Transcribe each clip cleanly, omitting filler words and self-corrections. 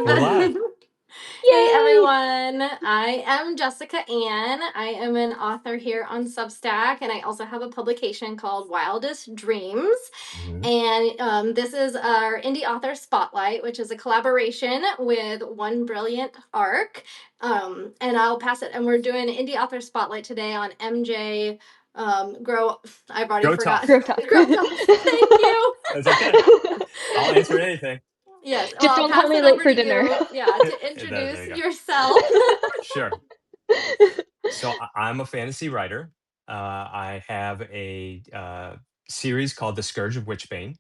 We're live. Live. Hey Yay! everyone, I am Jessica Ann. I am an author here on Substack, and I also have a publication called Wildest Dreams. Mhm. And this is our Indie Author Spotlight, which is a collaboration with One Brilliant Arc. And I'll pass it, and we're doing Indie Author Spotlight today on MJ Grow. I've already forgotten. Grothoff. Grothoff. Grothoff. Thank you. That's okay. I'll answer anything. Yes, well, Just I'll don't call pass me it late over for to dinner. you, yeah, to There introduce you go. yourself. Sure. So I'm a fantasy writer. I have a series called The Scourge of Witchbane.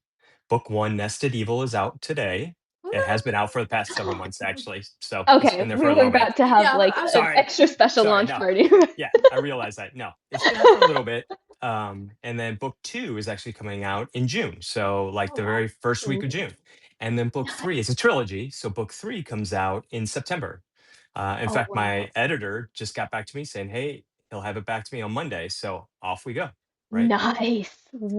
Book one, Nested Evil, is out today. It has been out for the past several months, actually. So it's Okay, been there for we a were little bit. about to have Yeah, like an Sorry. extra special Sorry. launch No. party. Yeah, I realize that. No, it's been out for a little bit. And then book two is actually coming out in June. So, like oh the wow. very first week of Ooh, June. And then book three is a Nice. trilogy. So, book three comes out in September. In oh fact, my wow. editor just got back to me saying, hey, he'll have it back to me on Monday. So, off we go. Right. Nice.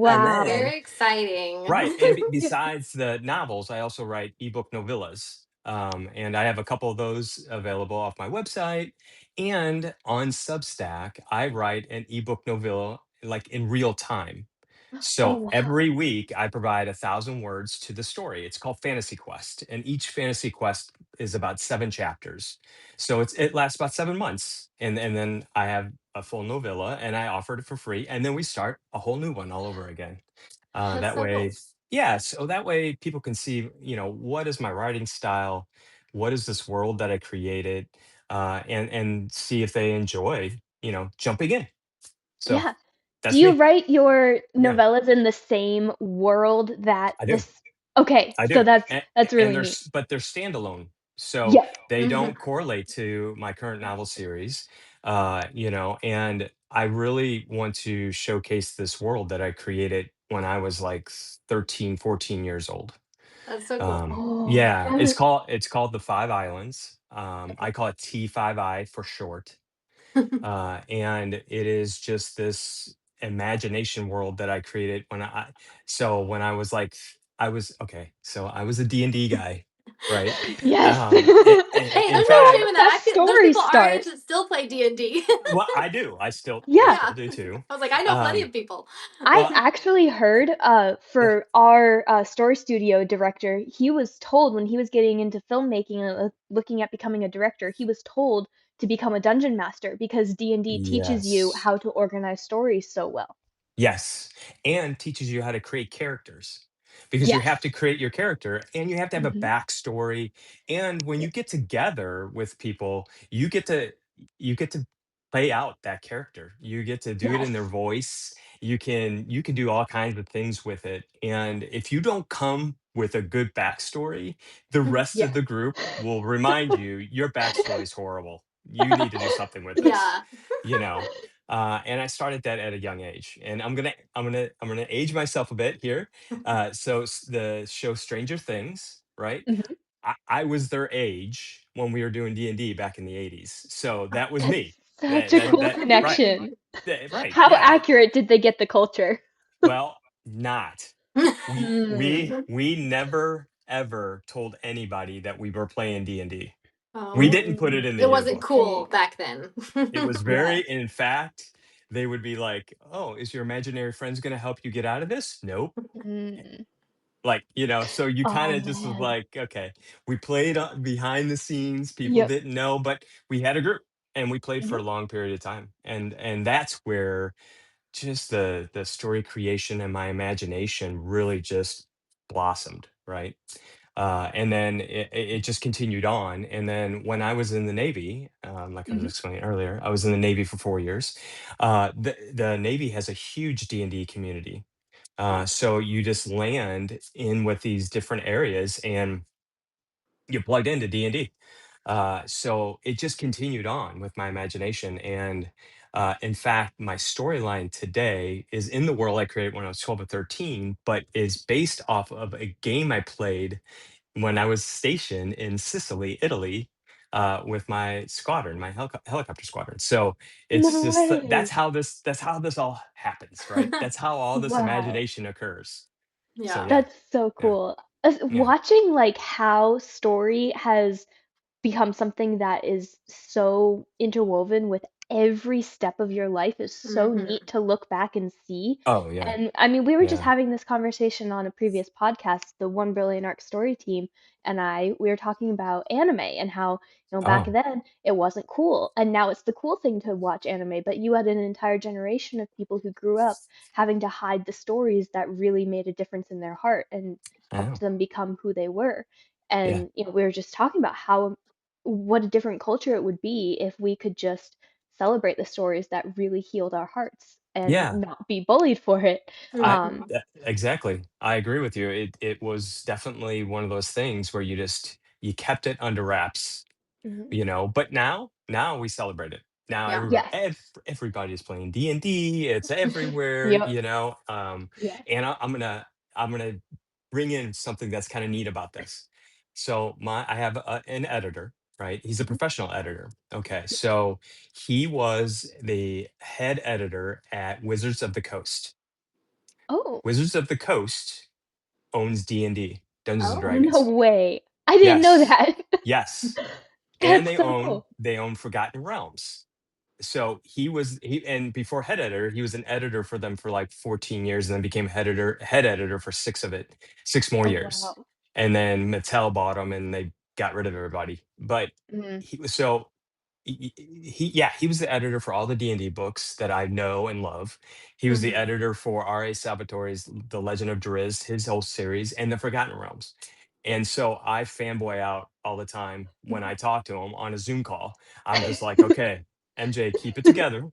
And That's Wow. then very exciting. right. And Yeah. besides the novels, I also write ebook novellas. And I have a couple of those available off my website. And on Substack, I write an ebook novella like in real time. Oh So wow. every week I provide 1,000 words to the story. It's called Fantasy Quest, and each Fantasy Quest is about 7 chapters. So it lasts about 7 months, and then I have a full novella, and I offer it for free, and then we start a whole new one all over again. That's That so cool. way, yeah. So that way people can see, what is my writing style, what is this world that I created, and see if they enjoy, jumping in. So Yeah. Do that's you me. write your Yeah, novellas in the same world that I do. this Okay, I so do. that's And really they're neat. but they're standalone. So Yep. they Hmm. don't correlate to my current novel series. And I really want to showcase this world that I created when I was like 13, 14 years old. That's so cool. Oh, Yeah, that was it's called the Five Islands. I okay. call it T5I for short. And it is just this imagination world that I created when I was like I was okay, so I was a D&D guy, right? Yes. Hey, In there's no fact, shame in that. Best There's story people our age start. that still play D&D. well, I do. I Yeah. still Yeah, do too. I was like, I know plenty Um, of people. I well, actually heard yeah, for our story studio director, he was told when he was getting into filmmaking and looking at becoming a director, he was told to become a dungeon master because D&D teaches you yes. how to organize stories so well. Yes, and teaches you how to create characters because you have Yes. to create your character and you have to have a Hmm. backstory. And when you Yep. get together with people, you get to play out that character. You get to do it in their Yes. voice. You can do all kinds of things with it. And if you don't come with a good backstory, the rest of Yes. the group will remind you your backstory is horrible. You need to do something with this. Yeah. You know, and I started that at a young age. And I'm gonna age myself a bit here. The show Stranger Things, right? Mhm. I was their age when we were doing D&D back in the '80s. So that was That's me. such That a that cool that right. connection. Right. How Yeah. accurate did they get the culture? Well, not. Mm. We never ever told anybody that we were playing D&D. We didn't put Oh, it in the it wasn't yearbook. cool Okay. back then. It was Yes. in fact, they would be like, "Oh, is your imaginary friends gonna help you get out of this?" Nope. Mm. Like, so you Oh, kinda just was man. like, okay, we played behind the scenes, people Yep. didn't know, but we had a group and we played for Mhm. a long period of time. And that's where just the story creation and my imagination really just blossomed, right? And then it just continued on. And then when I was in the Navy, like I was Mhm. explaining earlier, I was in the Navy for 4 years. The Navy has a huge D&D community. So you just land in with these different areas and you plugged into D&D. So it just continued on with my imagination. And in fact, my storyline today is in the world I created when I was 12 or 13, but is based off of a game I played when I was stationed in Sicily, Italy, with my squadron, my helicopter squadron. So it's No just way. that's how this all happens, right? That's how all this Wow. imagination occurs. So Yeah. yeah, That's so yeah, cool. Yeah. Watching, like, how story has become something that is so interwoven with every step of your life is so neat Mhm. to look back and see. Oh, yeah. And I mean, we were just Yeah. having this conversation on a previous podcast, the One Brilliant Arc Story team, and we were talking about anime and how, back Oh, then it wasn't cool. And now it's the cool thing to watch anime, but you had an entire generation of people who grew up having to hide the stories that really made a difference in their heart and I helped know. them become who they were. Yeah. And we were just talking about how what a different culture it would be if we could just celebrate the stories that really healed our hearts and Yeah. not be bullied for it. I Mhm. exactly. I agree with you. It was definitely one of those things where you kept it under wraps, Mhm. but now we celebrate it. Now Yeah. Yes. everybody's playing D&D. It's everywhere, Yep. Yes. and I'm gonna bring in something that's kind of neat about this. So I have an editor, right? He's a Mhm. professional editor. Okay, so he was the head editor at Wizards of the Coast. Oh, Wizards of the Coast owns D&D, Dungeons and Oh. no Dragons. way. I didn't know Yes. that. Yes. And That's they so own cool. they own Forgotten Realms. So and before head editor, he was an editor for them for like 14 years and then became head editor for 6 more Oh, years. wow. And then Mattel bought him and they got rid of everybody. But Mm. he was so he was the editor for all the D&D books that I know and love. He was the Mhm. editor for R.A. Salvatore's The Legend of Drizzt, his whole series, and the Forgotten Realms. And so I fanboy out all the time when I talk to him on a Zoom call. I'm just like, okay, MJ, keep it together.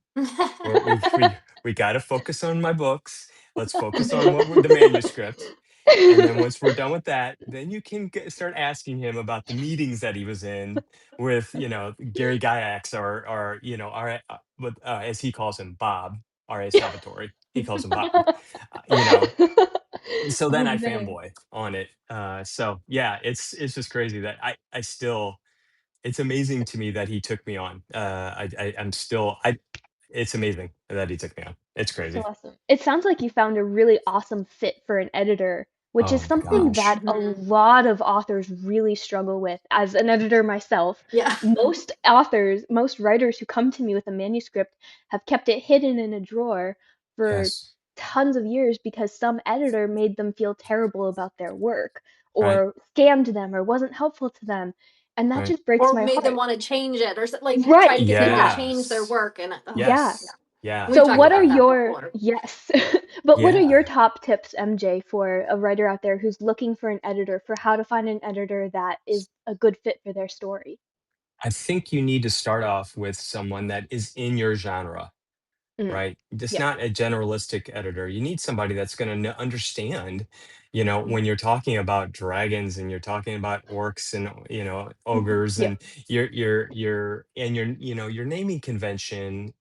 We got to focus on my books. Let's focus on the manuscript. And then once we're done with that, then you can start asking him about the meetings that he was in with, Gary Gygax or as he calls him, Bob, R.A. Salvatore. He calls him Bob. Uh, you know, so then Oh, I man. fanboy on it. So yeah, it's just crazy that I still it's amazing to me that he took me on. I'm still I it's amazing that he took me on. It's That's so crazy. awesome. It sounds like you found a really awesome fit for an editor, which is Oh my something gosh. that a Mhm. lot of authors really struggle with. As an editor myself, Yeah. most writers who come to me with a manuscript have kept it hidden in a drawer for Yes. tons of years because some editor made them feel terrible about their work Right. or scammed them or wasn't helpful to them. And that Right. just breaks Or my made them heart. wanna change it or like, try to Right. get them to Yeah. change their Yes. work and, Yeah. Yes. Yeah. we've So talked what are about Yeah. that your before. yes. But what are your Yeah. top tips, MJ, for a writer out there who's looking for an editor, for how to find an editor that is a good fit for their story? I think you need to start off with someone that is in your genre, Mm. right? Just Yep. not a generalistic editor. You need somebody that's going to understand, when Mhm. you're talking about dragons and you're talking about orcs and Mhm. ogres Yep. and your naming convention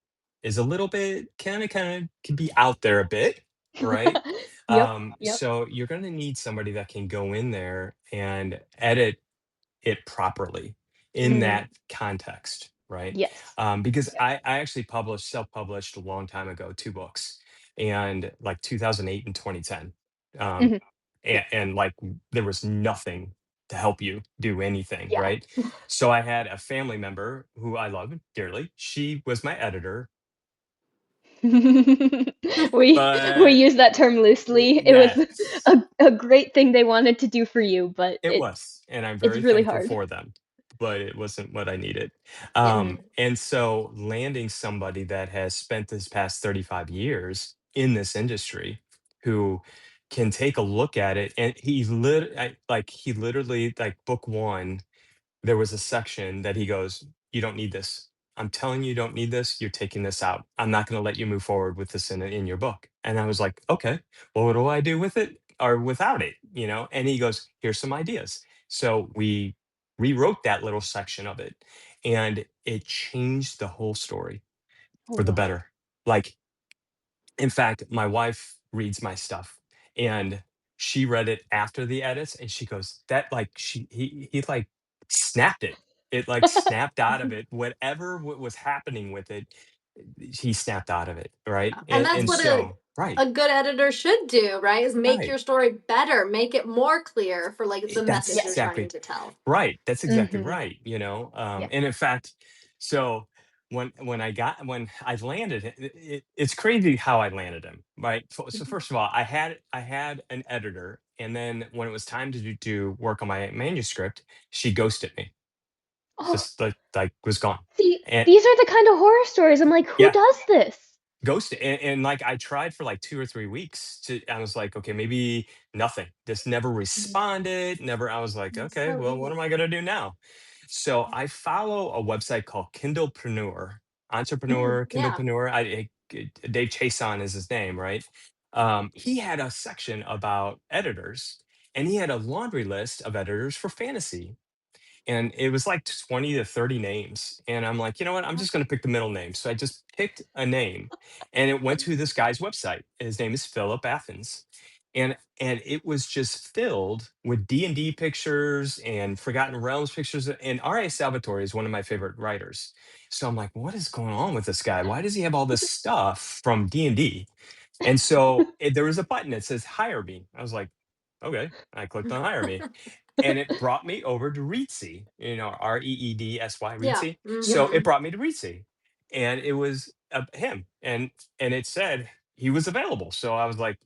is a little bit kind of can be out there a bit, right? Yep. Yep. So you're going to need somebody that can go in there and edit it properly in Mm. that context, right? Yes. Because Yes. I actually self-published a long time ago, 2 books, and like 2008 and 2010, um, Mhm. and, Yep. and like there was nothing to help you do anything, Yeah. right? So I had a family member who I love dearly. She was my editor, We but use that term loosely. It was yes. a great thing they wanted to do for you, but It was, and I'm it's very really thankful hard. for them, but it wasn't what I needed. Yeah. Mm. And so landing somebody that has spent this past 35 years in this industry who can take a look at it and he literally like book 1 there was a section that he goes, "You don't need this. I'm telling you, you don't need this. You're taking this out. I'm not going to let you move forward with this in your book." And I was like, "Okay, well, what do I do with it or without it?" And he goes, "Here's some ideas." So we rewrote that little section of it, and it changed the whole story Oh, for the wow. better. Like in fact, my wife reads my stuff and she read it after the edits and she goes, that like he like snapped it. It like snapped out of it. Whatever was happening with it, he snapped out of it, right? And that's And what so, right, a good editor should do, right? Is make right. your story better, make it more clear for like the That's message you're Yes. trying exactly to tell. right. That's exactly Mhm. right. Yeah. And in fact, so when I landed it's crazy how I landed him, right? So Mhm. first of all, I had an editor, and then when it was time to do work on my manuscript, she ghosted me. Oh, Just like was gone. see, And these are the kind of horror stories I'm like, "Who yeah, does this?" ghosted. And like I tried for like 2 or 3 weeks to, I was like, okay, maybe nothing. Just never Mhm. responded. Never. I was like, That's okay, so well, what weird. am I gonna do now? So I follow a website called Kindlepreneur, entrepreneur, Yeah. Kindlepreneur. Dave Chason is his name, right? He had a section about editors, and he had a laundry list of editors for fantasy, and it was like 20 to 30 names, and I'm like, you know what, I'm just going to pick the middle name. So I just picked a name, and it went to this guy's website. His name is Philip Athens, and it was just filled with D&D pictures and Forgotten Realms pictures. And R.A. Salvatore is one of my favorite writers, so I'm like, what is going on with this guy? Why does he have all this stuff from D&D? And so there was a button that says hire me. I was like, okay. I clicked on hire me, and it brought me over to Reedsy, Reedsy, Yeah. Reedsy. So Hmm. it brought me to Reedsy, and it was him, and it said he was available. So I was like,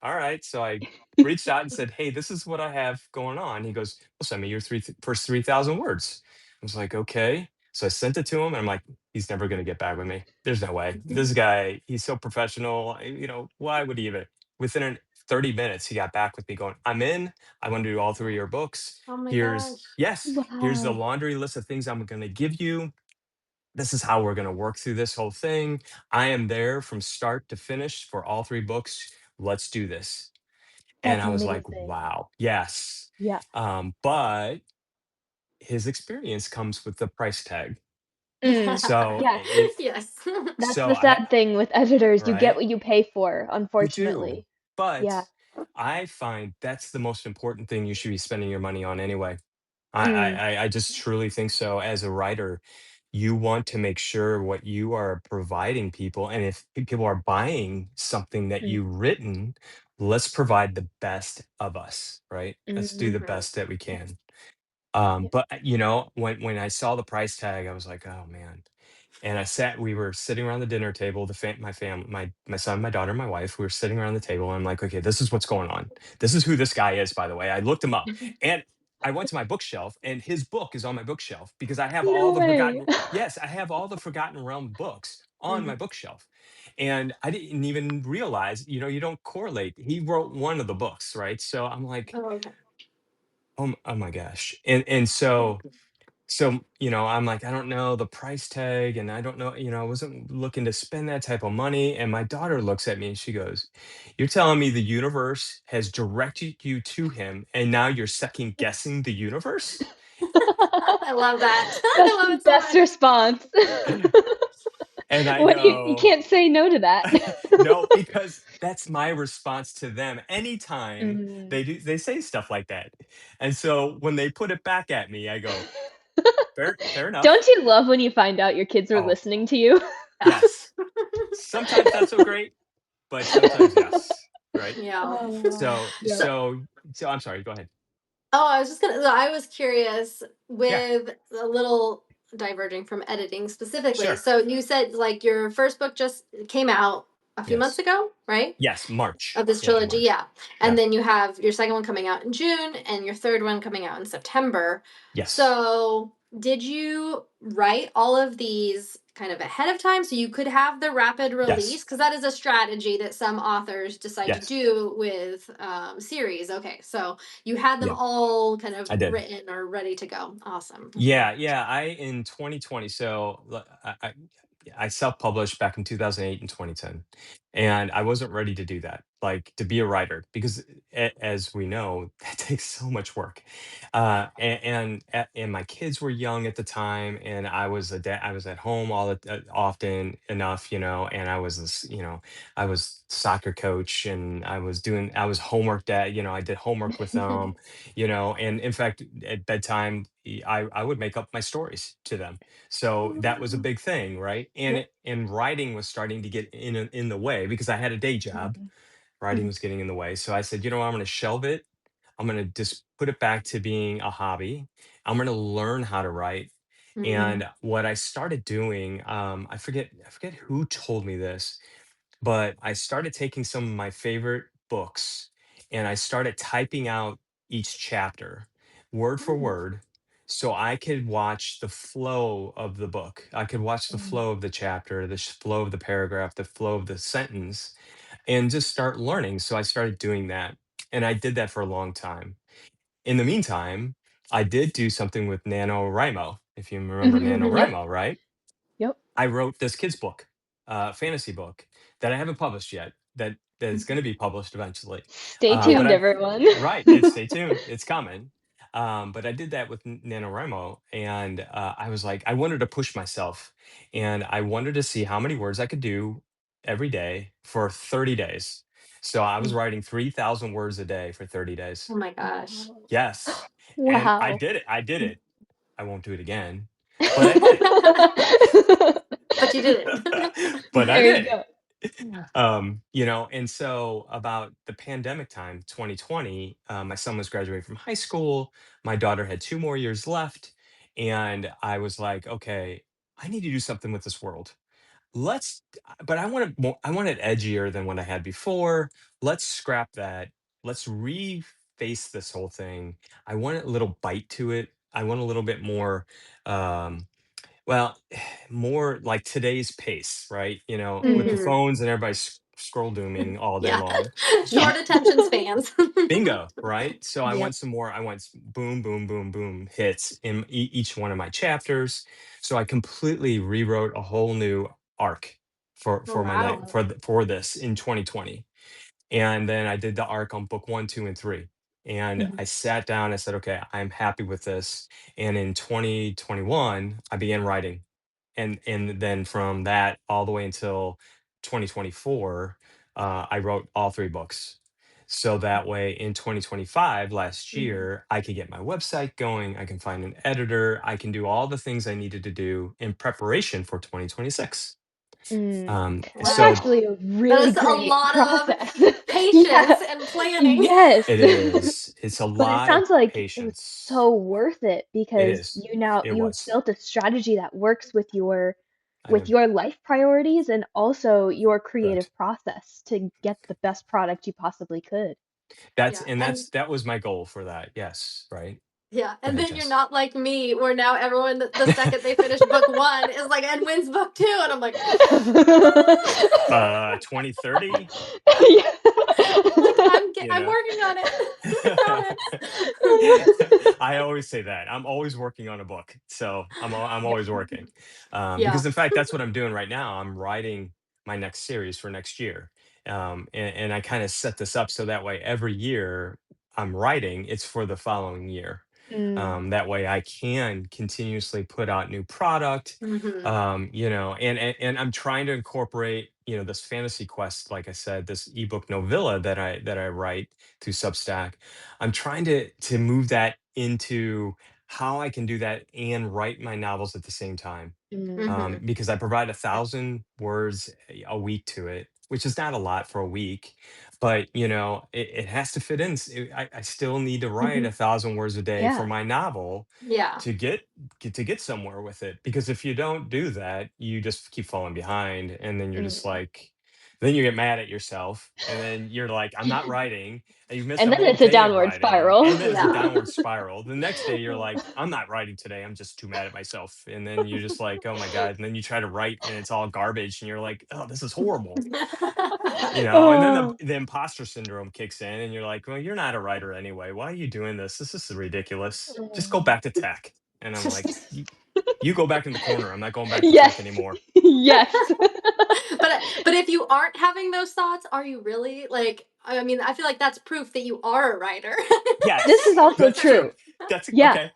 all right. So I reached out and said, hey, this is what I have going on. He goes, well, send me your first 3,000 words. I was like, okay. So I sent it to him, and I'm like, he's never going to get back with me. There's no way. This guy, he's so professional. Why would he even? Within 30 minutes, he got back with me going, I'm in. I want to do all three of your books. Oh my Here's, gosh. yes, here's the Wow. laundry list of things I'm going to give you. This is how we're going to work through this whole thing. I am there from start to finish for all three books. Let's do this. And That's I was like, amazing. wow, yes. Yeah. But his experience comes with the price tag. Mm. So, Yeah. Yes. That's so the I, sad thing with editors, you get right? what you pay for, You do. unfortunately. But Yeah. I find that's the most important thing you should be spending your money on anyway. I, I, Mm. I just truly think so. As a writer, you want to make sure what you are providing people, and if people are buying something that Mm. you've written, let's provide the best of us, right? Let's do the Mhm. best that we can. Yeah. But when I saw the price tag, I was like, oh man. And we were sitting around the dinner table, my family, my son, my daughter, my wife, we were sitting around the table, and I'm like, okay, this is what's going on. This is who this guy is, by the way. I looked him up, and I went to my bookshelf, and his book is on my bookshelf because I have all No the way. forgotten, yes, I have all the Forgotten Realm books on my Mhm. bookshelf. And I didn't even realize, you don't correlate. He wrote one of the books, right? So I'm like, Oh, okay. oh my gosh. And so I'm like, I don't know the price tag, and I don't know, I wasn't looking to spend that type of money. And my daughter looks at me and she goes, you're telling me the universe has directed you to him, and now you're second guessing the universe? I love that. I That's love the it so best much. response. And I When you go, can't say no to that. no, because that's my response to them anytime Mm. they say stuff like that. And so when they put it back at me, I go, fair enough. Don't you love when you find out your kids are Oh, listening to you? yes. Sometimes not so great, but sometimes yes, right? Yeah. Oh, So yeah. So, so so I'm sorry, go ahead. oh, I was just gonna. I was curious Yeah, with a little diverging from editing specifically. sure. So you said like your first book just came out a few months Yes. ago, right? Yes, March. Of this Yeah, trilogy, March. yeah. And Yeah. then you have your second one coming out in June and your third one coming out in September. Yes. So, did you write all of these kind of ahead of time so you could have the rapid release? Yes. Because that is a strategy that some authors decide to Yes. do with series. Okay, so you had them Yeah, all kind of I did. written or ready to go. Awesome. Okay. Yeah. I in 2020. So I self-published back in 2008 and 2010, and I wasn't ready to do that. like to be a writer because as we know that takes so much work and my kids were young at the time and I was at home often enough, and I was this, I was soccer coach and I was homework dad, I did homework with them, and in fact at bedtime I would make up my stories to them. So that was a big thing, right? Yep. And writing was starting to get in the way because I had a day job. Mhm. Writing Mhm. was getting in the way. So I said, I'm going to shelve it. I'm going to just put it back to being a hobby. I'm going to learn how to write. Mm. And what I started doing, I forget who told me this, but I started taking some of my favorite books and I started typing out each chapter word for Mm. word so I could watch the flow of the book. I could watch the Mm. flow of the chapter, the flow of the paragraph, the flow of the sentence, and just start learning. So I started doing that. And I did that for a long time. In the meantime, I did do something with NaNoWriMo. If you remember Yep. NaNoWriMo, right? Yep. I wrote this kid's book, fantasy book that I haven't published yet. That is going to be published eventually. Stay But tuned, I everyone. right, it's stay tuned, it's coming. But I did that with NaNoWriMo, and I was like, I wanted to push myself, and I wanted to see how many words I could do every day for 30 days. So I was Mm. writing 3,000 words a day for 30 days. Oh my gosh. Wow. Yes, and I Wow. did it. I did it. I won't do it again, but I did it. But you did it. But I There did you it. go. And so about the pandemic time, 2020, my son was graduating from high school. My daughter had 2 more years left. And I was like, okay, I need to do something with this world. But I want it edgier than what I had before. Let's scrap that. Let's reface this whole thing. I want a little bite to it. I want a little bit more, um, well, more like today's pace, right? With the Mhm. Mhm. phones and everybody scroll dooming all day Yeah. long. Yeah. Short attention spans. Bingo, right? So I Yep. want some more. I want boom, boom, boom, boom hits in each one of my chapters. So I completely rewrote a whole new arc Oh, for my night wow. for this in 2020. And then I did the arc on book one, two, and three. And Mhm. I sat down. I said, okay, I'm happy with this. And in 2021, I began writing. And then from that all the way until 2024, I wrote all three books. So that way in 2025, last Mhm. year, I could get my website going. I can find an editor. I can do all the things I needed to do in preparation for 2026. Mm. That's So Wow. actually a That really is a great lot of process. Yeah. patience and planning. Yes. it is. It's a But it lot of sounds like it was patience. so worth it It because is. It you've was. built a strategy that works I with have your life priorities and also your creative correct. process to get the best product you possibly could. Yeah. And That was my goal for that. Yes. Right. yeah. Go And ahead, then you're Jess. not like me, where now everyone, the second they finish book one, is like, and wins book two. And I'm like, 2030, Yeah. like you I'm know. working on it. I promise. I always say that. I'm always working on a book. So I'm Yep. always working. Yeah. Because in fact, that's what I'm doing right now. I'm writing my next series for next year. And I kind of set this up so that way every year I'm writing, it's for the following year. Mm. That way I can continuously put out new product. Hmm. And I'm trying to incorporate, this fantasy quest, like I said, this ebook novella that I write through Substack. I'm trying to move that into how I can do that and write my novels at the same time. Mm. Hmm. Because I provide a Yeah. thousand words a week to it, which is not a lot for a week, but it has to fit in. I still need to write Mhm. 1,000 words a day for Yeah. my novel Yeah. to get somewhere with it. Because if you don't do that, you just keep falling behind, and then you're just Mm. like, then you get mad at yourself, and then you're like, I'm not writing, and you've missed And a then whole it's a day of downward writing, spiral. and then it's a Yeah. downward spiral. The next day, you're like, I'm not writing today. I'm just too mad at myself, and then you're just like, oh my god, and then you try to write, and it's all garbage, and you're like, oh, this is horrible. And then the Oh. the imposter syndrome kicks in, and you're like, well, you're not a writer anyway. Why are you doing this? This is ridiculous. Just go Oh. back to tech. And I'm like, you go back in the corner. I'm not going back to tech Yes. anymore. Yes. But if you aren't having those thoughts, are you really like? I mean, I feel like that's proof that you are a writer. This Yes, is also that's true. true. That's Yeah. okay.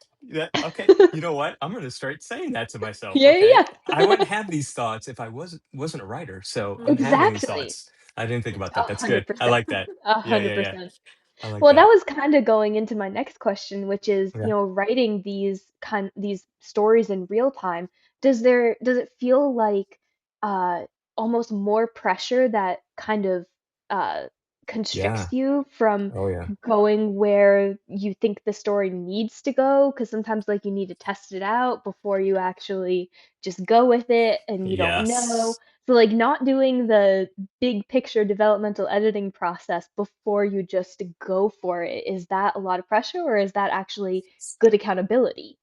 Okay. You know what? I'm gonna start saying that to myself. Yeah, Okay. yeah, I yeah. wouldn't have these thoughts if I wasn't a writer. So I'm having these Mhm. Exactly. thoughts. I didn't think about that. That's good. I 100%. like that. Yeah, yeah, yeah. 100%. I like Well, that that. was kind of going into my next question, which is, Yeah. writing these stories in real time. Does it feel like uh almost more pressure that kind of uh constricts Yeah. you from Oh yeah. going where you think the story needs to go? Because sometimes like you need to test it out before you actually just go with it and you don't know. Yes. So like not doing the big picture developmental editing process before you just go for it, is that a lot of pressure or is that actually good accountability?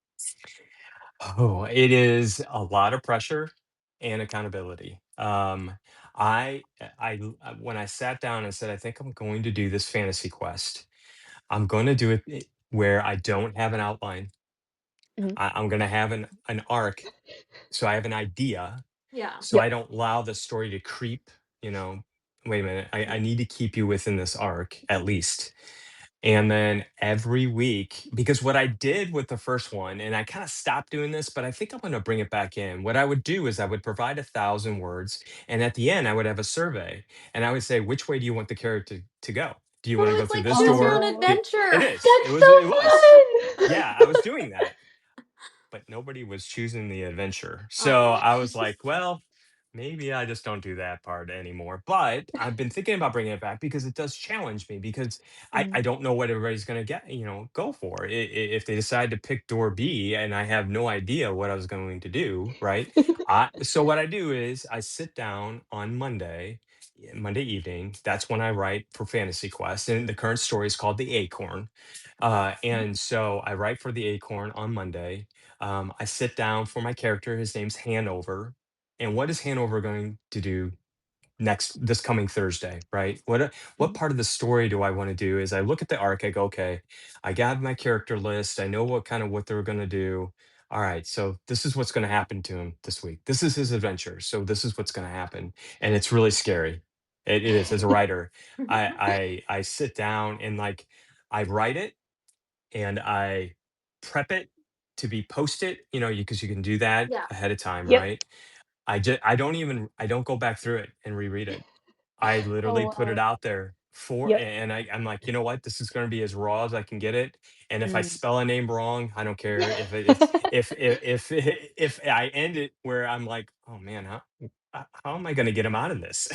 Oh, it is a lot of pressure and accountability. When I sat down and said, I think I'm going to do this fantasy quest. I'm going to do it where I don't have an outline. Mhm. I'm going to have an arc, so I have an idea, Yeah. so I Yep. don't allow the story to creep. You know, wait a minute, I need to keep you within this arc at least. And then every week, because what I did with the first one, and I kind of stopped doing this, but I think I'm going to bring it back in. What I would do is I would provide 1,000 words, and at the end, I would have a survey, and I would say, which way do you want the character to go? Do you want to Oh, go it's through like this choose your own door? Oh, It adventure. is. It that's was. so It was. fun! Yeah, I was doing that, but nobody was choosing the adventure. So Oh. I was like, well, maybe I just don't do that part anymore. But I've been thinking about bringing it back because it does challenge me because I Mm. don't know what everybody's going to go for. If they decide to pick door B and I have no idea what I was going to do, right? So what I do is I sit down on Monday evening. That's when I write for Fantasy Quest. And the current story is called The Acorn. Mhm. And so I write for The Acorn on Monday. I sit down for my character. His name's Hanover. And what is Hanover going to do this coming Thursday, right? What Mhm. part of the story do I want to do? Is I look at the arc, I go, okay, I got my character list. I know what they're going to do. All right, so this is what's going to happen to him this week. This is his adventure. So this is what's going to happen, and it's really scary. It is. As a writer, I sit down and like I write it and I prep it to be posted, because you can do that Yeah. ahead of time, Yep. right? I don't go back through it and reread it. I literally Oh, put it wow. out there for, Yep. and I'm like, you know what? This is going to be as raw as I can get it. And if I Mm. spell a name wrong, I don't care. If I end it where I'm like, oh man, how am I going to get him out of this?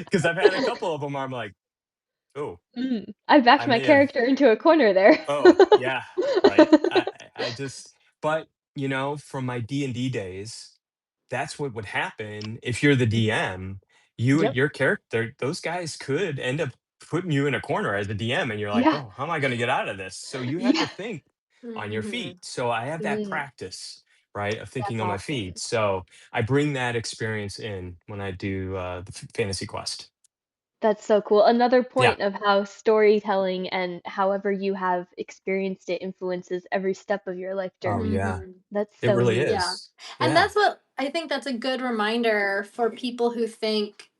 Because I've had a couple of them where I'm like, oh, Mm. I backed I my may have. character into a corner there. Oh, yeah, right. I just but, from my D&D days, that's what would happen if you're the Mhm. DM. You and Yep. your character, those guys could end up putting you in a corner as a DM, and you're like, Yeah. "Oh, how am I gonna get out of this?" So you have to Yeah. think on your Mhm. feet. So I have that Mm. practice, right, of thinking That's on my feet. awesome. So I bring that experience in when I do, the Fantasy Quest. That's so cool. Another Yeah. point of how storytelling and however you have experienced it influences every step of your life Oh, journey. yeah. Mhm. That's It so really neat. Yeah. is. And Yeah. that's what I think that's a good reminder for people who think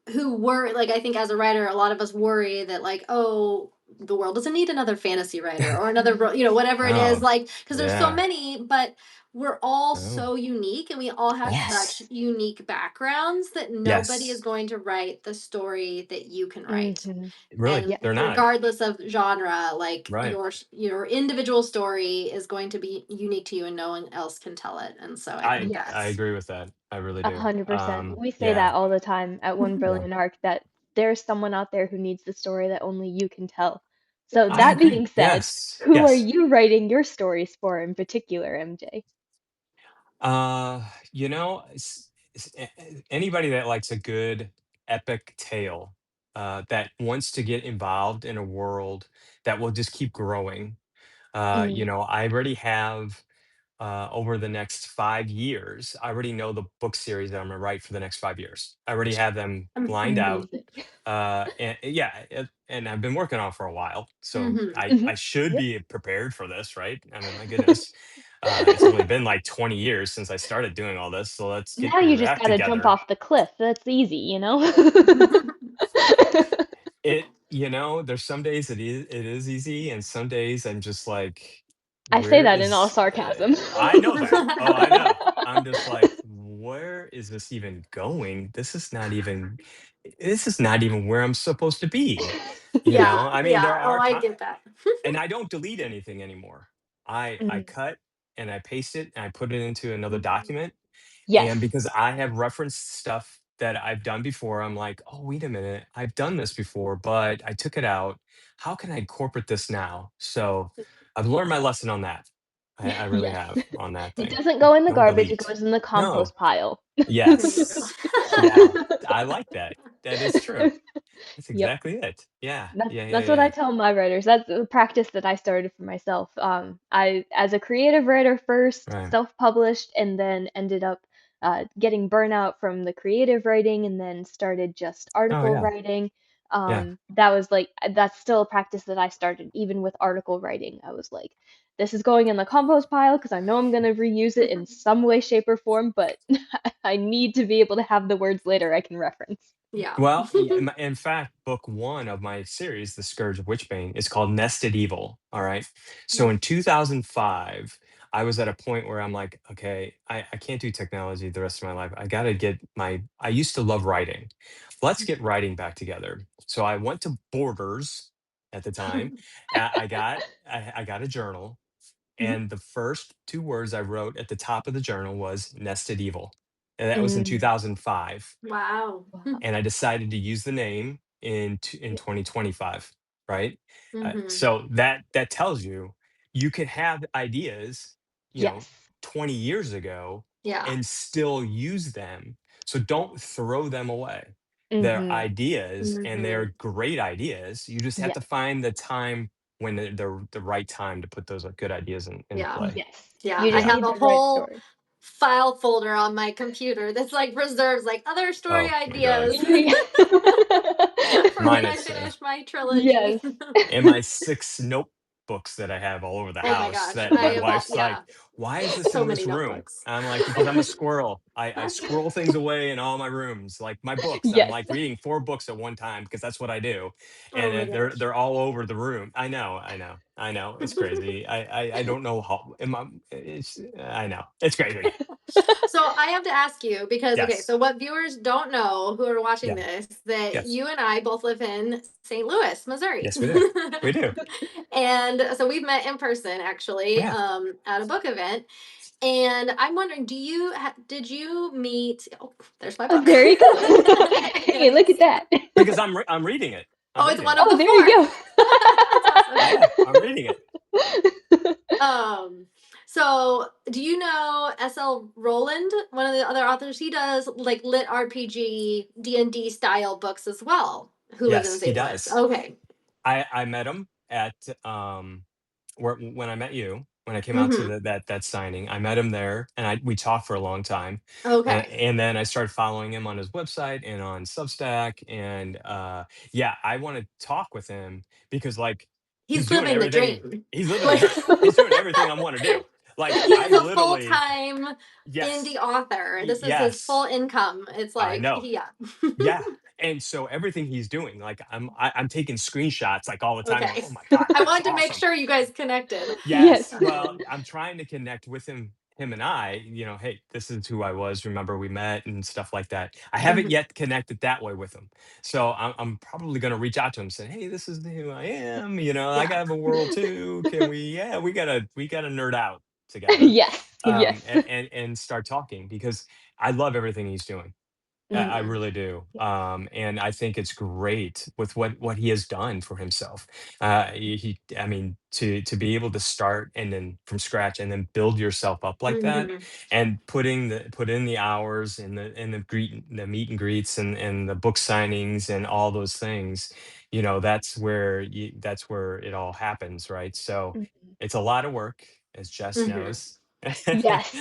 who were like I think as a writer, a lot of us worry that like, oh, the world doesn't need another fantasy writer or another, whatever it is, Oh, like because there's so yeah. many, but we're all Oh, so unique and we all have such yes. unique backgrounds that nobody is Yes. going to write the story that you can write. Mhm. Really, And Yes. they're not. regardless of genre, like Right. your individual story is going to be unique to you and no one else can tell it. And so I think I Yes. that's agree with that. I really do. 100%. We say Yeah. that all the time at One Yeah. Brilliant Arc that there's someone out there who needs the story that only you can tell. So I that agree. being said, Yes. who are Yes. you writing your stories for in particular, MJ? Uh, anybody that likes a good epic tale, that wants to get involved in a world that will just keep growing. Mm. I already have over the next 5 years. I already know the book series that I'm gonna write for the next 5 years. I already have them lined out. Amazing. And I've been working on it for a while, so Mhm. I Mhm. should Yep. be prepared for this, right? I mean, my goodness, it's only been like 20 years since I started doing all this, so let's get Now you your just act gotta jump together. off the cliff. That's easy, you know? There's some days it is easy, and some days I'm just like, I say where that in all is sarcasm. I know that. Oh, I know. I'm just like, where is this even going? This is not even where I'm supposed to be. Yeah, I mean, there yeah. Oh, are I times, get that. and I don't delete anything anymore. I Mhm. cut and I paste it and I put it into another Mhm. document, and Yes. because I have referenced stuff that I've done before, I'm like, "Oh, wait a minute. I've done this before, but I took it out. How can I incorporate this now?" So I've learned my lesson on that. I really Yes. have on that It thing. doesn't go in the Don't garbage, it delete. goes in the No. compost pile. There you go. Yes. Yeah. I like that. That is true. That's Yep. exactly it. Yeah. That's Yeah, yeah, that's what I yeah. tell my writers. That's a practice that I started for myself. I, as a creative writer first, Right. self-published, and then ended up getting burnout from the creative writing, and then started just Oh, article yeah. writing. Yeah. That was like that's still a practice that I started even with article writing. I was like, this is going in the compost pile because I know I'm gonna reuse it in some way, shape, or form, but I need to be able to have the words later I can reference. Yeah. Well, yeah, in fact, book one of my series, The Scourge of Witchbane, is called Nested Evil. All right. So in Nice. 2005, I was at a point where I'm like, okay, I can't do technology the rest of my life. I used to love writing. Let's get writing back together. So I went to Borders at the time. I got a journal, Mhm. and the first two words I wrote at the top of the journal was Nested Evil. And that was in Mm. 2005, Wow. Wow. and I decided to use the name in Yeah. 2025, right? Mhm. So that tells you you could have ideas, you know, Yes. 20 years ago Yeah. and still use them. So don't throw them away. They're Mhm. ideas and Mhm. they're great ideas. You just have Yeah. to find the time when the right time to put those good ideas into Yeah. play. Yes. Yeah. You I just Yeah. have need a the right whole story. file folder on my computer that's like reserves like other story Oh my God. ideas Yeah. for when Mine I is finish my trilogy. Yes. and my 6 notebooks that I have all over the Oh my house gosh. that I my have all, wife's like, yeah, "Why is this so in many this room?" notebooks. I'm like, "Because I'm a squirrel. I squirrel things away in all my rooms. Like my books, I'm Yes. like reading 4 books at one time because that's what I do, Oh and my they're gosh. all over the room. I know, I know, I know. It's crazy. I don't know how. I know it's crazy. So I have to ask you because okay, Yes, so what viewers don't know who are watching yeah, this that yes, you and I both live in St. Louis, Missouri. yes. We do. We do. And so we've met in person We actually have. at a book event. And I'm wondering, did you meet? Oh, there's my Oh, book. there you go. Hey, look at Thanks. that. Because I'm reading it. I'm Oh, it's reading one it. of Oh, the there you four. go. That's awesome. Yeah, I'm reading it. Um, so do you know S.L. Rowland, one of the other authors? He does like lit RPG D&D style books as well. Who lives in Yes, he St. Louis? does. Okay. I met him at when I met you, when I came out to Mm-hmm. that signing. I met him there, and I we talked for a long time, Okay. and then I started following him on his website and on Substack, and yeah, I want to talk with him because like he's He's doing living the everything. dream. He's living the Like dream. He's doing everything I want to do. Like he I is a literally, full-time indie yes, author. This is his full yes, income. It's I like, know. yeah. Yeah, and so everything he's doing, like, I'm taking screenshots, like, all the time going, Okay. "Oh my god, I that's wanted to make awesome." sure you guys connected. Yes. Yes, well, Um, I'm trying to connect with him and I, "Hey, this is who I was, remember we met," and stuff like that. I haven't mhm. yet connected that way with him. So I'm probably gonna reach out to him and say, "Hey, this is who I am, I Yeah. got a world too. Can we yeah, we gotta nerd out together, Yes. Yes. and start talking," because I love everything he's doing. I Mhm. really do, Yeah. and I think it's great with what he has done for himself. I mean, to be able to start and then from scratch and then build yourself up like that, Mhm. and put in the hours and the meet and greets and the book signings and all those things. That's where it all happens, right? So Mhm. it's a lot of work, as Jess Mhm. knows. Yes.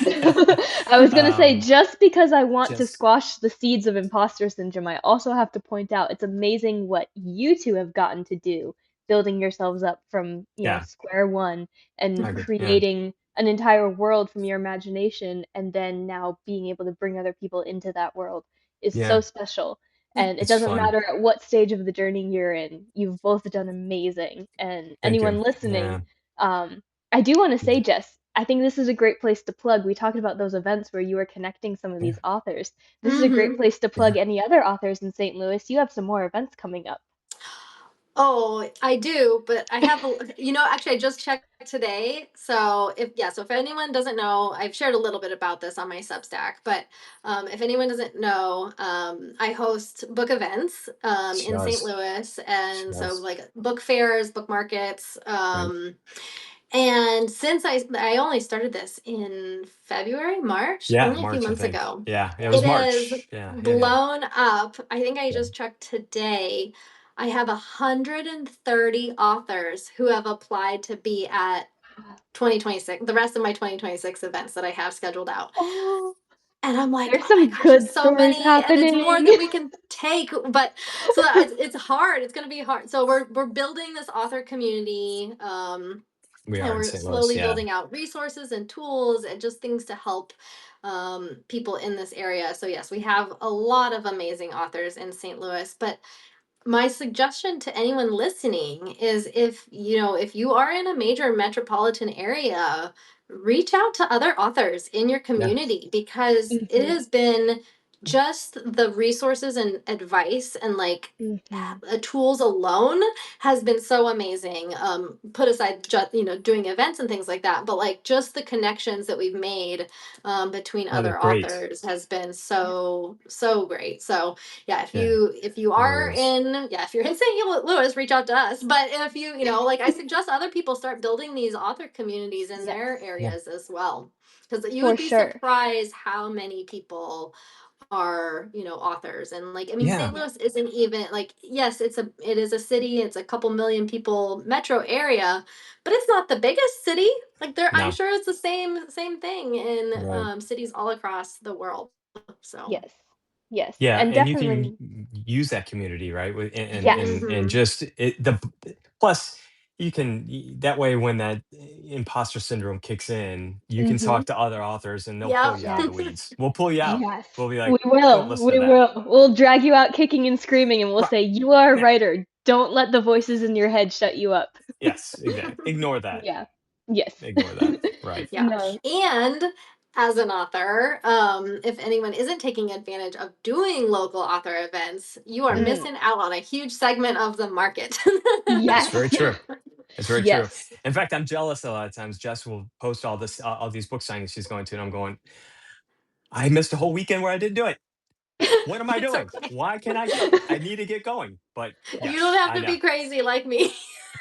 I was gonna say, um, just because I want to just squash the seeds of imposter syndrome, I also have to point out it's amazing what you two have gotten to do, building yourselves up from, yeah, square one and I agree. Yeah. creating an entire world from your imagination, and then now being able to bring other people into that world is so Yeah. special. And it It's doesn't fun. matter at what stage of the journey you're in, you've both done amazing. And Thank you. anyone listening, Yeah. um, I do want to say, Jess, I think this is a great place to plug. We talked about those events where you were connecting some of Yeah. these authors. This is a great Hmm. place to plug Yeah. any other authors in St. Louis. You have some more events coming up. Oh, I do, but I have, actually, I just checked today. So if anyone doesn't know, I've shared a little bit about this on my Substack, but if anyone doesn't know, I host book events She in St. does. Louis. She And so, does. like, book fairs, book markets. Right. And since I only started this in February, March, Yeah. only a few March, I months think. ago, Yeah. It was it has March. Yeah. Yeah. Yeah. blown up. I think I Yeah. just checked today. I have 130 authors who have applied to be at 2026, the rest of my 2026 events that I have scheduled out. Oh, And I'm like, there's oh my some gosh, good it's so stories many, and it's more happening. than we can take. But it's hard. It's going to be hard. So we're building this author community, We and are in we're St. Louis. slowly Yeah. building out resources and tools and just things to help people in this area. So yes, we have a lot of amazing authors in St. Louis, but my suggestion to anyone listening is, if you are in a major metropolitan area, reach out to other authors in your Yeah. community, because it Mhm, has been just the resources and advice and, like, mhm. tools alone has been so amazing. Put aside just doing events and things like that, but like just the connections that we've made between Oh, they're other great. authors has been Yeah. so great. So yeah, Yeah. if you It really are is. in yeah if you're in St. Louis, reach out to us. But if like, I suggest other people start building these author communities in Yes, their Yeah. areas as well, because you for would be sure. surprised how many people are authors. And, like, I mean, Yeah. St. Yeah. Louis isn't even, like, yes, it is a city, it's a couple million people metro area, but it's not the biggest city. Like, I'm No. sure it's the same thing in Right. cities all across the world. So Yes. Yes, Yeah, and and you can definitely use that community, right? With yes. and mhm. just plus you can that way when that imposter syndrome kicks in, you can talk Mhm. to other authors and they'll pull Yep. you out of Yes. the weeds. We'll pull you out. Yes. We'll be We like, don't will. listen to We that. will. We'll drag you out kicking and screaming and we'll Right. say, "You are a Yeah. writer. Don't let the voices in your head shut you up." Yes, exactly. Ignore that. Yeah. Yes. Ignore that. Right. Yeah. No. And as an author, if anyone isn't taking advantage of doing local author events, you are Right. Mm. missing out on a huge segment of the market. It's very Yes. true. It's very true. Yes. In fact, I'm jealous a lot of times. Jess will post all these book signings she's going to, and I'm going, I missed a whole weekend where I didn't do it. What am I It's doing? okay. Why can't I go? I need to get going. But You don't yes, have I to know. be crazy like me.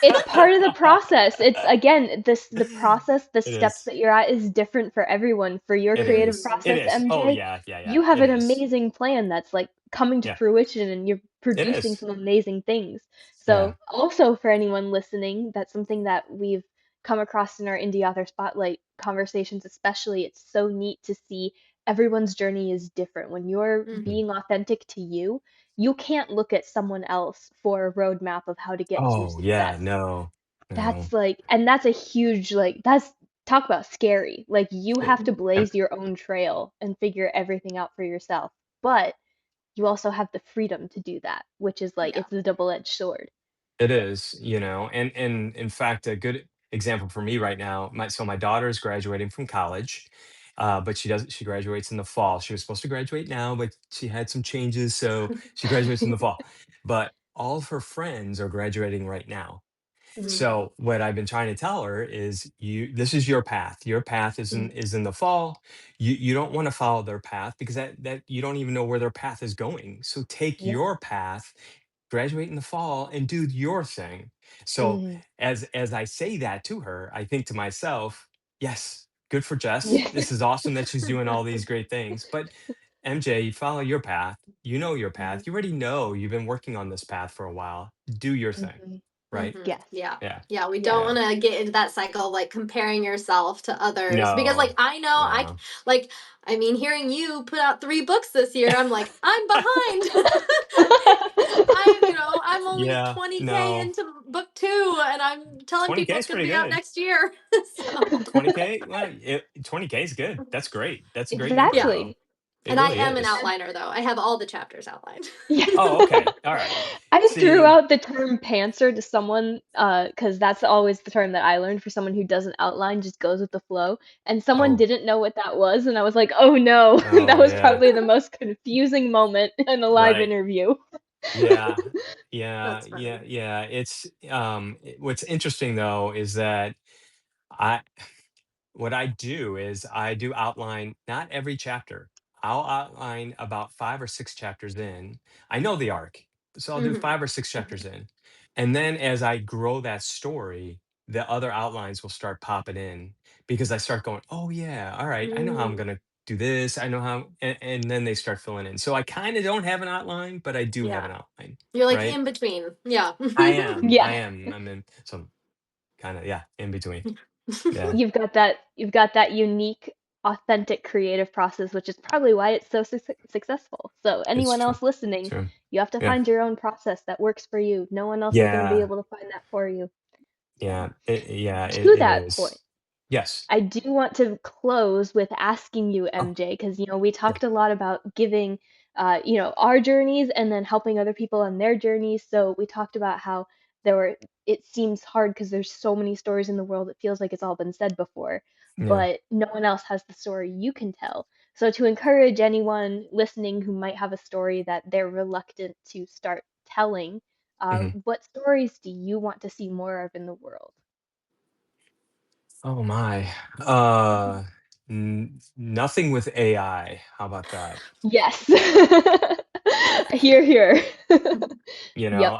It's part of the process. It's again, the process, the It steps is. that you're at is different for everyone. For your It creative is. Mhm. It process, is. Oh MJ, yeah, yeah, yeah. you have It an is. amazing plan that's like coming to Yeah. fruition and you're It producing is. some amazing things. Yeah. So, also for anyone listening, that's something that we've come across in our indie author spotlight conversations, especially. It's so neat to see everyone's journey is different. When you're Mm. Mhm. being authentic to you, you can't look at someone else for a roadmap of how to get to Oh yeah. success. No. No. That's like and that's a huge, like that's talk about scary. Like, you It, have to and blaze your own trail and figure everything out for yourself, but you also have the freedom to do that, which is like Yeah. it's a double-edged sword. it is, and in fact, a good example for me right now. My daughter is graduating from college, but she graduates in the fall. She was supposed to graduate now, but she had some changes, so she graduates in the fall. But all of her friends are graduating right now. Mhm. So what I've been trying to tell her is this is your path. Your path Mhm. is in the fall. You don't want to follow their path because that you don't even know where their path is going. So take Yeah. your path, graduate in the fall and do your thing. So Mhm. as I say that to her, I think to myself, yes, good for Jess. Yeah. This is awesome that she's doing all these great things. But MJ, you follow your path. You know your path. Mhm. You already know you've been working on this path for a while. Do your thing. Mhm. Right? Mhm. Yes. Yeah. Yeah. Yeah, we Yes. don't Yeah. want to get into that cycle of, like, comparing yourself to others, because, like, No. I know No. like, I mean, hearing you put out 3 books this year, I'm like, I'm behind. I'm only Yeah. 20K No. into book 2, and I'm telling 20K people it's is going to pretty be out good. next year. So, 20K. Well, 20K is good. That's great. That's a great number, yeah. though. Exactly. It And I really am an is. outliner though. I have all the chapters outlined. Yeah. Oh, okay. All right. I threw See, out the term pantser to someone, because that's always the term that I learned for someone who doesn't outline, just goes with the flow, and someone oh, didn't know what that was, and I was like, "Oh, no." That oh was yeah. probably the most confusing moment in a live Right. interview. Yeah. Yeah. That's Yeah. funny. Yeah. What's interesting though is that I what I do is I do outline not every chapter. I'll outline about 5 or 6 chapters in. I know the arc, so I'll do Mhm. 5 or 6 chapters in. And then as I grow that story, the other outlines will start popping in because I start going, oh, yeah, all right, I know how I'm Mm, going to do this. I know how, and then they start filling in. So I kind of don't have an outline, but I do have yeah. an outline, You're like right? in between. Yeah. I am, I Yeah. am, I'm in some kind of, yeah, in between. Yeah, You've got that unique, authentic creative process, which is probably why it's so successful. So it's anyone true. else listening, True. you have to Yeah. find your own process that works for you. No one else is gonna be Yeah. able to find that for you. Yeah, To it that point, is. Yes. I do want to close with asking you, Oh, MJ, because we yeah. talked a lot about giving, our journeys and then helping other people on their journeys. So we talked about how there were. It seems hard because there's so many stories in the world. It feels like it's all been said before, Yeah. but no one else has the story you can tell. So to encourage anyone listening who might have a story that they're reluctant to start telling, Mhm. what stories do you want to see more of in the world? Oh my. Uh, Nothing with AI. How about that? Yes. Hear, hear. You know, Yep.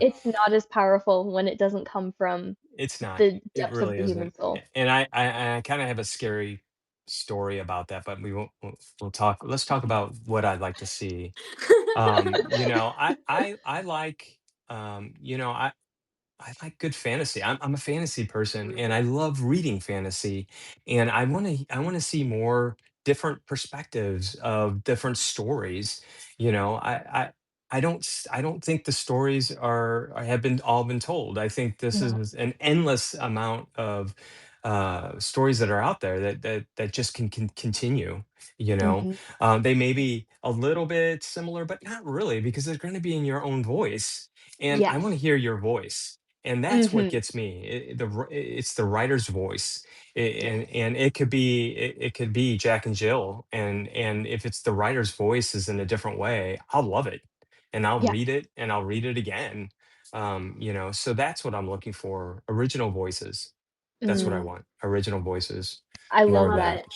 It's not as powerful when it doesn't come from it's not. the It depths of really the human isn't. soul. And I kind of have a scary story about that, but we won't. We'll talk. Let's talk about what I'd like to see. I like. I like good fantasy. I'm a fantasy person and I Mhm. love reading fantasy and I want to see more different perspectives of different stories. You know, I don't think the stories have been all been told. I think this No. is an endless amount of stories that are out there that just can continue, you know. Mhm. They may be a little bit similar, but not really because they're going to be in your own voice and I want to Yes. hear your voice and that's what Mhm. gets me it's the writer's voice. Yes. And it could be Jack and Jill and if it's the writer's voice is in a different way I'll love it and I'll Yeah. read it and I'll read it again. So that's what I'm looking for, original voices. That's what I Mm. want, original voices, I more love of Love that. that. it.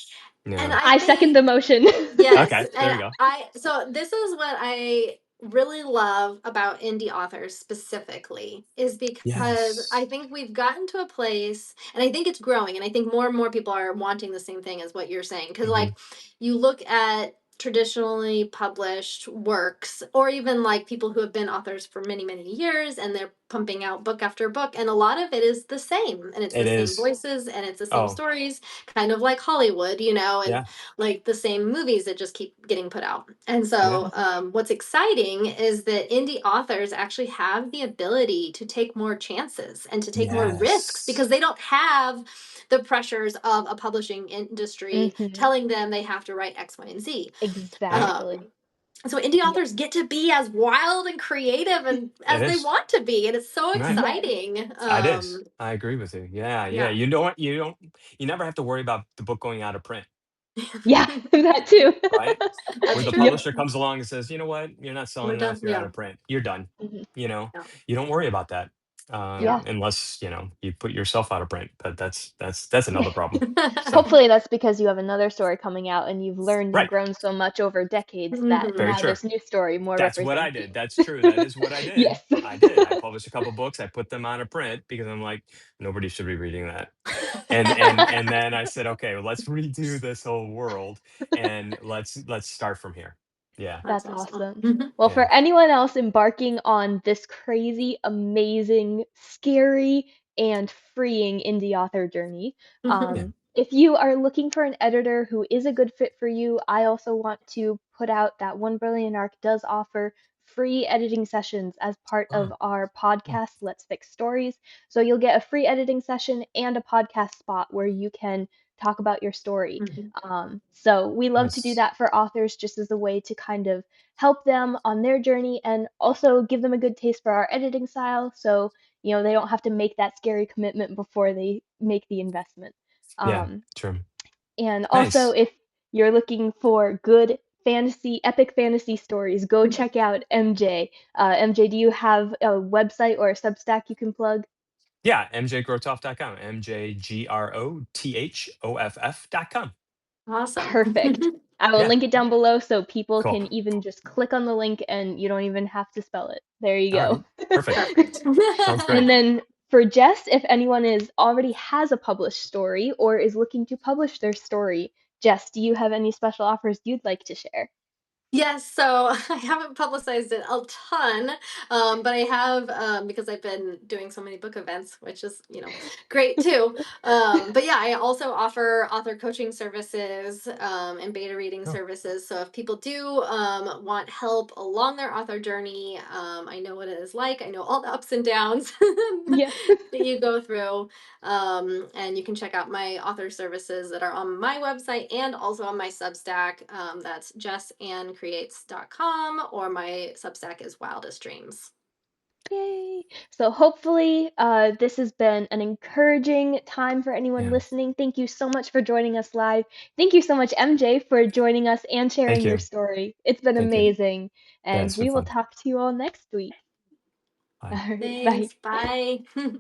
And Yeah. I I second the think motion. yes, Okay, there and we go. so this is what I really love about indie authors specifically is because I Yes. think we've gotten to a place and I think it's growing and I think more and more people are wanting the same thing as what you're saying because Hmm. like you look at traditionally published works or even like people who have been authors for many years and they're pumping out book after book and a lot of it is the same and it's It the same is. voices and it's the same Oh, stories kind of like Hollywood, and yeah. like the same movies that just keep getting put out. And Yeah. so, what's exciting is that indie authors actually have the ability to take more chances and to take more risks Yes. because they don't have the pressures of a publishing industry Mhm. telling them they have to write X, Y, and Z. Yeah. Exactly. So indie Yeah. authors get to be as wild and creative and It as they is. want to be, and it's so Right. Yes. exciting. It is. I agree with you. Yeah, yeah. Yeah. You know what? You never have to worry about the book going out of print, Yeah, that too. right? Where That's the true. Yep. publisher comes along and says, you know what, you're not selling We're done. enough, you're out Yeah. of print, you're done. Mhm. You know, Yeah. you don't worry about that, Yeah. Yeah. unless you put yourself out of print. But that's another problem. So Hopefully that's because you have another story coming out and you've learned and right, grown so much over decades that very Mhm. now true. this new story more That's what I represents did. you. That's true. That is what I did. Yes. I did. I published a couple books. I put them out of print because I'm like, nobody should be reading that. And then I said, okay, well, let's redo this whole world and let's start from here. Yeah, That's That's awesome. awesome. Mhm. Well, yeah, for anyone else embarking on this crazy, amazing, scary, and freeing indie author journey, yeah. if you are looking for an editor who is a good fit for you, I also want to put out that One Brilliant Arc does offer free editing sessions as part of Oh, our cool. podcast, Let's Fix Stories. So you'll get a free editing session and a podcast spot where you can talk about your story. Mhm. So we love to do Nice. that for authors just as a way to kind of help them on their journey and also give them a good taste for our editing style. So, they don't have to make that scary commitment before they make the investment. Yeah, Um, true. and also, Nice. if you're looking for good epic fantasy stories, go check out MJ. MJ, do you have a website or a Substack you can plug? Yeah, mjgrothoff.com, mjgrothoff.com. Awesome. Perfect. I will Yeah, link it down below so people cool. can even just click on the link and you don't even have to spell it. There you All go. right, perfect. Perfect. Sounds And great. then for Jess, if anyone is already has a published story or is looking to publish their story, Jess, do you have any special offers you'd like to share? Yes, so I haven't publicized it a ton, but I have because I've been doing so many book events, which is, great too. But yeah, I also offer author coaching services and beta reading Oh, services. So if people do want help along their author journey, I know what it is like. I know all the ups and downs Yeah. that you go through. And you can check out my author services that are on my website and also on my Substack. That's jessandcreates.com, or my Substack is Wildest Dreams. Yay. So hopefully this has been an encouraging time for anyone yeah. listening. Thank you so much for joining us live. Thank you so much, MJ, for joining us and Thank sharing your you. story. It's been Thank you. amazing. Yeah, And it's been we will fun. talk to you all next week. All Bye. right, bye. Thanks. Bye.